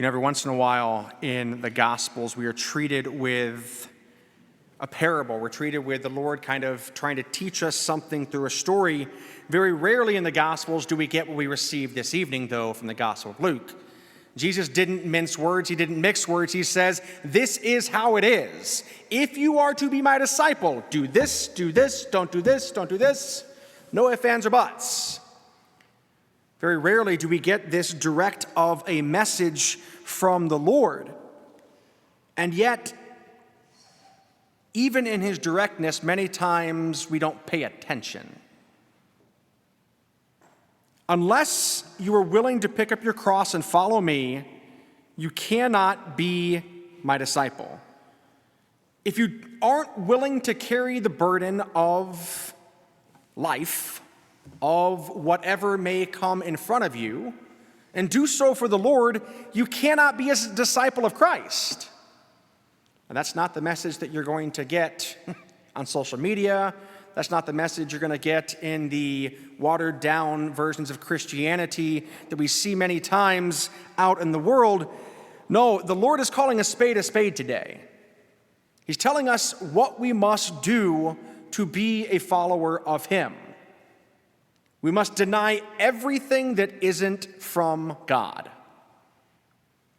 Every once in a while in the Gospels, we are treated with a parable. We're treated with the Lord kind of trying to teach us something through a story. Very rarely in the Gospels do we get what we received this evening, though, from the Gospel of Luke. Jesus didn't mince words. He didn't mix words. He says, this is how it is. If you are to be my disciple, do this, don't do this, don't do this. No ifs, ands, or buts. Very rarely do we get this direct of a message from the Lord. And yet, even in his directness, many times we don't pay attention. Unless you are willing to pick up your cross and follow me, you cannot be my disciple. If you aren't willing to carry the burden of life, of whatever may come in front of you, and do so for the Lord, you cannot be a disciple of Christ. And that's not the message that you're going to get on social media. That's not the message you're going to get in the watered-down versions of Christianity that we see many times out in the world. No, the Lord is calling a spade today. He's telling us what we must do to be a follower of him. We must deny everything that isn't from God.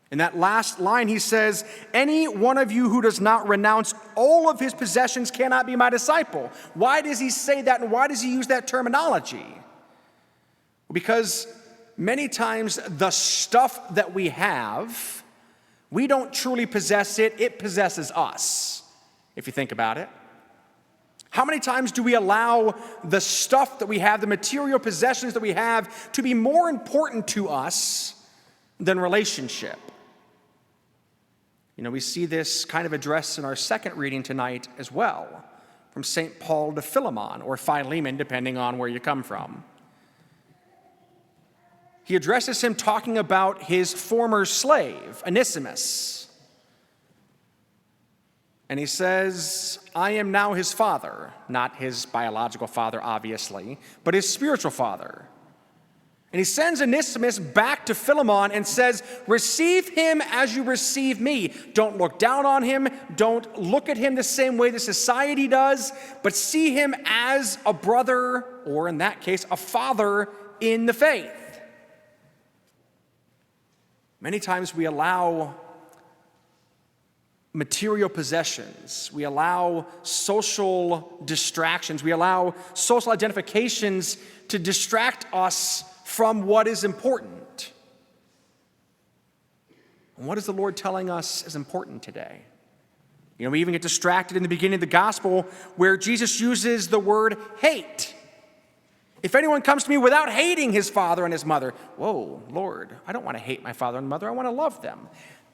In that last line, he says, any one of you who does not renounce all of his possessions cannot be my disciple. Why does he say that, and why does he use that terminology? Because many times the stuff that we have, we don't truly possess it, it possesses us, if you think about it. How many times do we allow the stuff that we have, the material possessions that we have, to be more important to us than relationship? We see this kind of addressed in our second reading tonight as well, from St. Paul to Philemon, or Philemon, depending on where you come from. He addresses him talking about his former slave, Onesimus. And he says, I am now his father, not his biological father, obviously, but his spiritual father. And he sends Onesimus back to Philemon and says, receive him as you receive me. Don't look down on him. Don't look at him the same way the society does, but see him as a brother, or in that case, a father in the faith. Many times we allow material possessions, we allow social distractions, we allow social identifications to distract us from what is important. And what is the Lord telling us is important today? We even get distracted in the beginning of the gospel where Jesus uses the word hate. If anyone comes to me without hating his father and his mother, whoa, Lord, I don't want to hate my father and mother, I want to love them.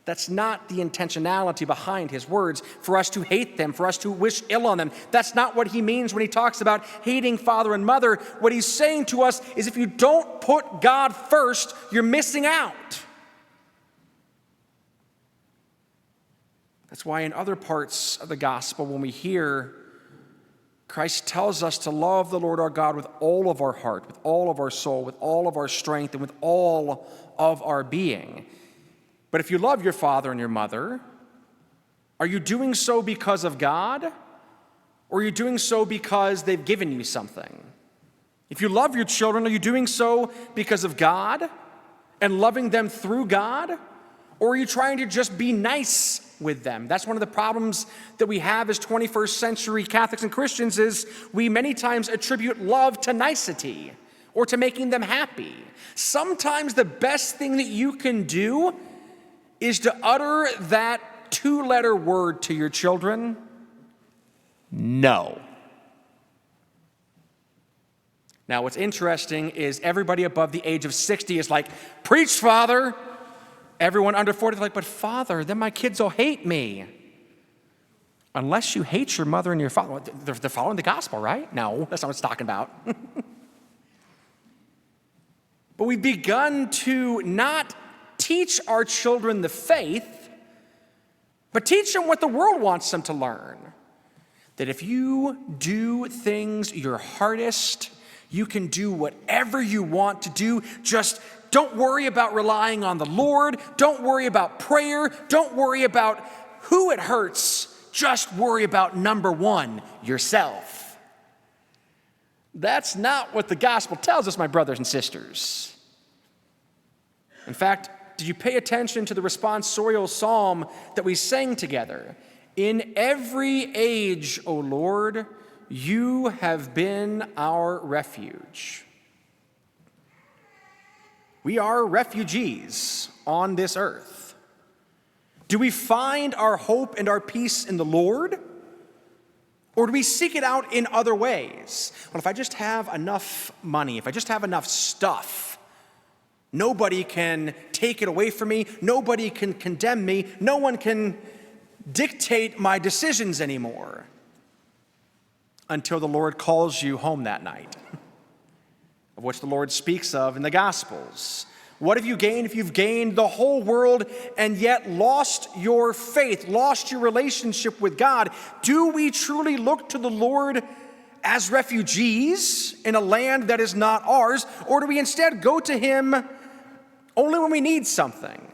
That's not the intentionality behind his words, for us to hate them, for us to wish ill on them. That's not what he means when he talks about hating father and mother. What he's saying to us is if you don't put God first, you're missing out. That's why in other parts of the gospel, when we hear Christ tells us to love the Lord our God with all of our heart, with all of our soul, with all of our strength, and with all of our being. But if you love your father and your mother, are you doing so because of God, or are you doing so because they've given you something? If you love your children, are you doing so because of God and loving them through God, or are you trying to just be nice with them? That's one of the problems that we have as 21st century Catholics and Christians is we many times attribute love to nicety or to making them happy. Sometimes the best thing that you can do is to utter that two-letter word to your children, no. Now, what's interesting is everybody above the age of 60 is like, preach, Father. Everyone under 40 is like, but Father, then my kids will hate me. Unless you hate your mother and your father. Well, they're following the gospel, right? No, that's not what it's talking about. But we've begun to not teach our children the faith, but teach them what the world wants them to learn. That if you do things your hardest, you can do whatever you want to do. Just don't worry about relying on the Lord. Don't worry about prayer. Don't worry about who it hurts. Just worry about number one, yourself. That's not what the gospel tells us, my brothers and sisters. In fact, did you pay attention to the responsorial psalm that we sang together? In every age, O Lord, you have been our refuge. We are refugees on this earth. Do we find our hope and our peace in the Lord? Or do we seek it out in other ways? Well, if I just have enough money, if I just have enough stuff, nobody can take it away from me. Nobody can condemn me. No one can dictate my decisions anymore until the Lord calls you home that night, of which the Lord speaks of in the Gospels. What have you gained if you've gained the whole world and yet lost your faith, lost your relationship with God? Do we truly look to the Lord as refugees in a land that is not ours, or do we instead go to Him only when we need something,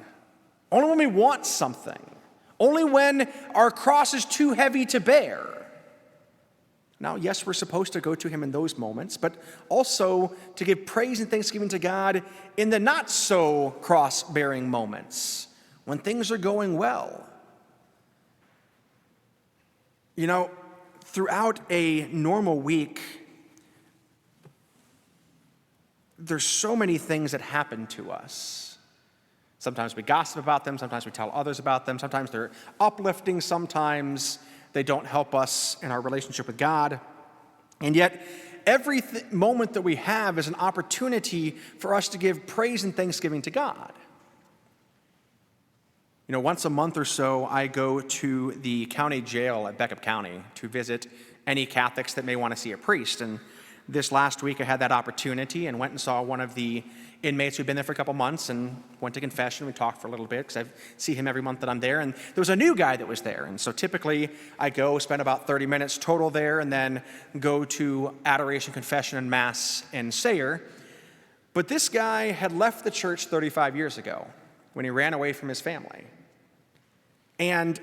only when we want something, only when our cross is too heavy to bear? Now, yes, we're supposed to go to Him in those moments, but also to give praise and thanksgiving to God in the not-so-cross-bearing moments, when things are going well. You know, throughout a normal week, there's so many things that happen to us. Sometimes we gossip about them, sometimes we tell others about them, sometimes they're uplifting, sometimes they don't help us in our relationship with God. And yet, every moment that we have is an opportunity for us to give praise and thanksgiving to God. You know, once a month or so, I go to the county jail at Beckup County to visit any Catholics that may want to see a priest. And this last week, I had that opportunity and went and saw one of the inmates who'd been there for a couple months and went to confession. We talked for a little bit because I see him every month that I'm there. And there was a new guy that was there. And so typically I go spend about 30 minutes total there and then go to adoration, confession, and mass in Sayre. But this guy had left the church 35 years ago when he ran away from his family. And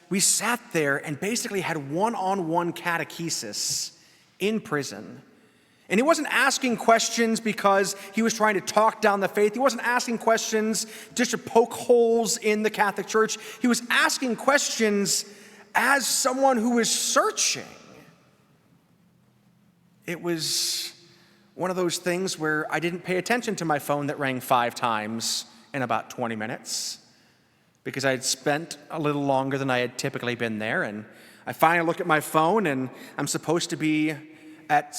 we sat there and basically had one-on-one catechesis in prison. And he wasn't asking questions because he was trying to talk down the faith. He wasn't asking questions just to poke holes in the Catholic Church. He was asking questions as someone who was searching. It was one of those things where I didn't pay attention to my phone that rang 5 times in about 20 minutes because I had spent a little longer than I had typically been there. And I finally look at my phone, and I'm supposed to be at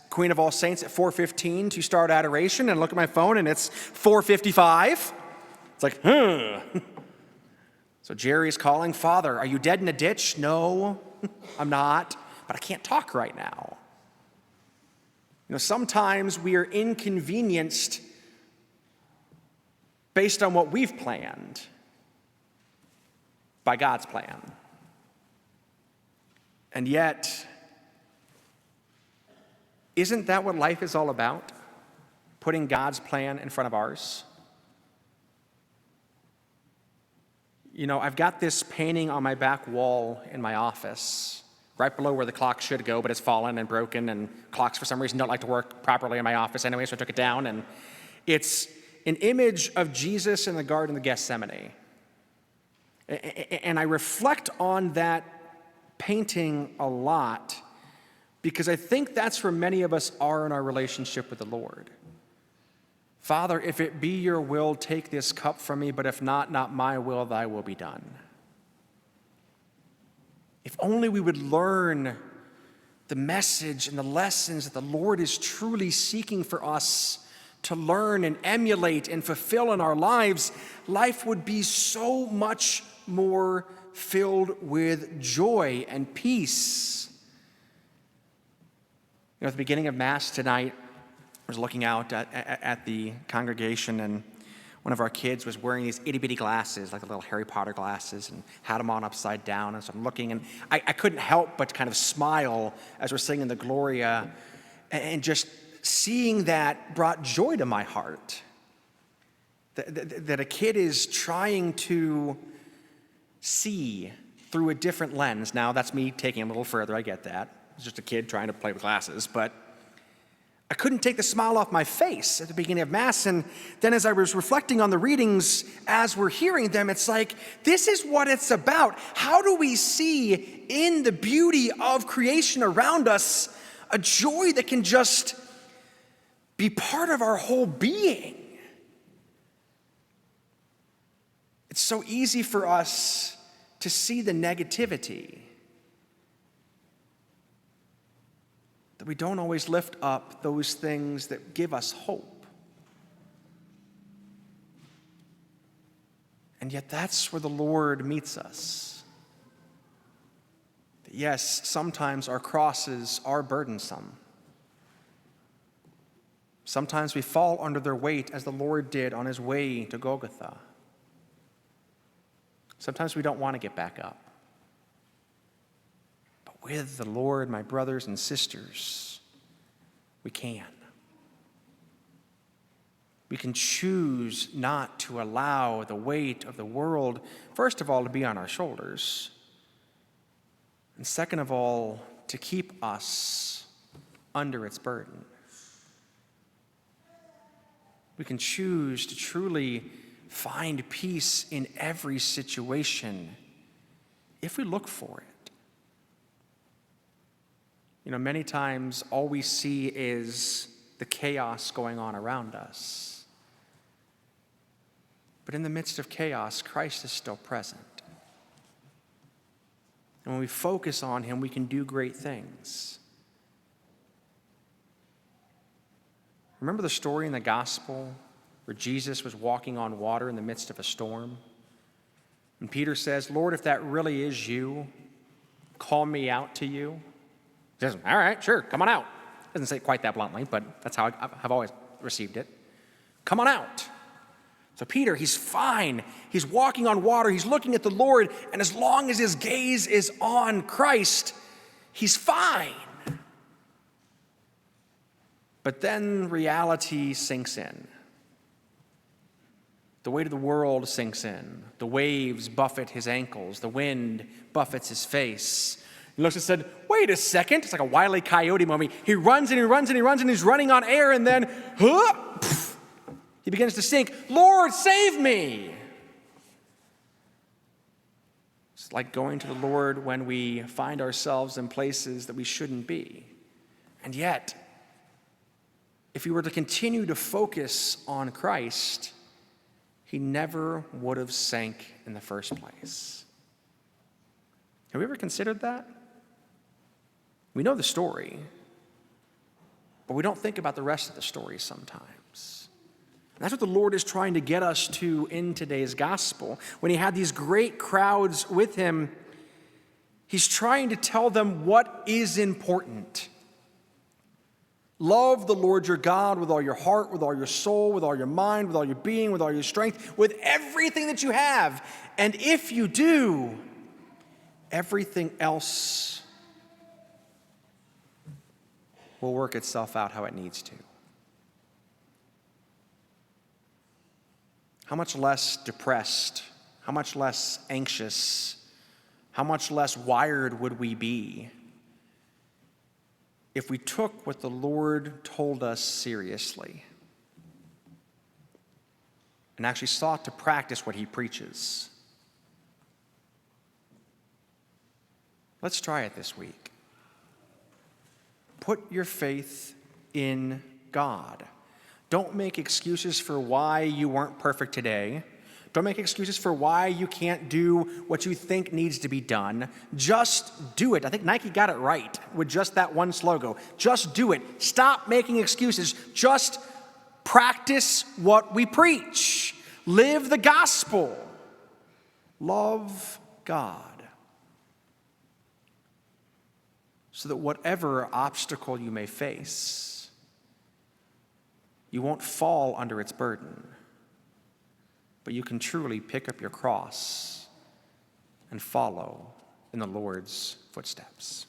Queen of All Saints at 4:15 to start adoration, and look at my phone and it's 4:55. It's like, So Jerry's calling, Father, are you dead in a ditch? No, I'm not, but I can't talk right now. You know, sometimes we are inconvenienced based on what we've planned by God's plan. And yet, isn't that what life is all about? Putting God's plan in front of ours? You know, I've got this painting on my back wall in my office, right below where the clock should go, but it's fallen and broken, and clocks for some reason don't like to work properly in my office anyway, so I took it down. And it's an image of Jesus in the Garden of Gethsemane. And I reflect on that painting a lot, because I think that's where many of us are in our relationship with the Lord. Father, if it be your will, take this cup from me, but if not, not my will, thy will be done. If only we would learn the message and the lessons that the Lord is truly seeking for us to learn and emulate and fulfill in our lives, life would be so much more filled with joy and peace. You know, at the beginning of Mass tonight, I was looking out at the congregation, and one of our kids was wearing these itty-bitty glasses, like the little Harry Potter glasses, and had them on upside down. And so I'm looking, and I couldn't help but kind of smile as we're singing the Gloria, and just seeing that brought joy to my heart. that a kid is trying to see through a different lens. Now, that's me taking it a little further, I get that. It's just a kid trying to play with glasses, but I couldn't take the smile off my face at the beginning of Mass, and then as I was reflecting on the readings as we're hearing them, it's like, this is what it's about. How do we see in the beauty of creation around us a joy that can just be part of our whole being? It's so easy for us to see the negativity, that we don't always lift up those things that give us hope. And yet that's where the Lord meets us. That yes, sometimes our crosses are burdensome. Sometimes we fall under their weight as the Lord did on his way to Golgotha. Sometimes we don't want to get back up. But with the Lord, my brothers and sisters, we can. We can choose not to allow the weight of the world, first of all, to be on our shoulders, and second of all, to keep us under its burden. We can choose to truly find peace in every situation if we look for it. You know, many times all we see is the chaos going on around us. But in the midst of chaos, Christ is still present. And when we focus on him, we can do great things. Remember the story in the gospel where Jesus was walking on water in the midst of a storm? And Peter says, "Lord, if that really is you, call me out to you." He says, "All right, sure, come on out." Doesn't say it quite that bluntly, but that's how I've always received it. Come on out. So Peter, he's fine. He's walking on water. He's looking at the Lord. And as long as his gaze is on Christ, he's fine. But then reality sinks in. The weight of the world sinks in. The waves buffet his ankles. The wind buffets his face. He looks and said, "Wait a second." It's like a Wile E. Coyote moment. He runs and he runs and he runs and he's running on air, and then he begins to sink. "Lord, save me." It's like going to the Lord when we find ourselves in places that we shouldn't be. And yet, if we were to continue to focus on Christ, he never would have sank in the first place. Have we ever considered that? We know the story, but we don't think about the rest of the story sometimes. And that's what the Lord is trying to get us to in today's gospel. When he had these great crowds with him, he's trying to tell them what is important. Love the Lord your God with all your heart, with all your soul, with all your mind, with all your being, with all your strength, with everything that you have. And if you do, everything else will work itself out how it needs to. How much less depressed, how much less anxious, how much less wired would we be if we took what the Lord told us seriously and actually sought to practice what he preaches? Let's try it this week. Put your faith in God. Don't make excuses for why you weren't perfect today. Don't make excuses for why you can't do what you think needs to be done. Just do it. I think Nike got it right with just that one slogan. Just do it. Stop making excuses. Just practice what we preach. Live the gospel. Love God. So that whatever obstacle you may face, you won't fall under its burden, but you can truly pick up your cross and follow in the Lord's footsteps.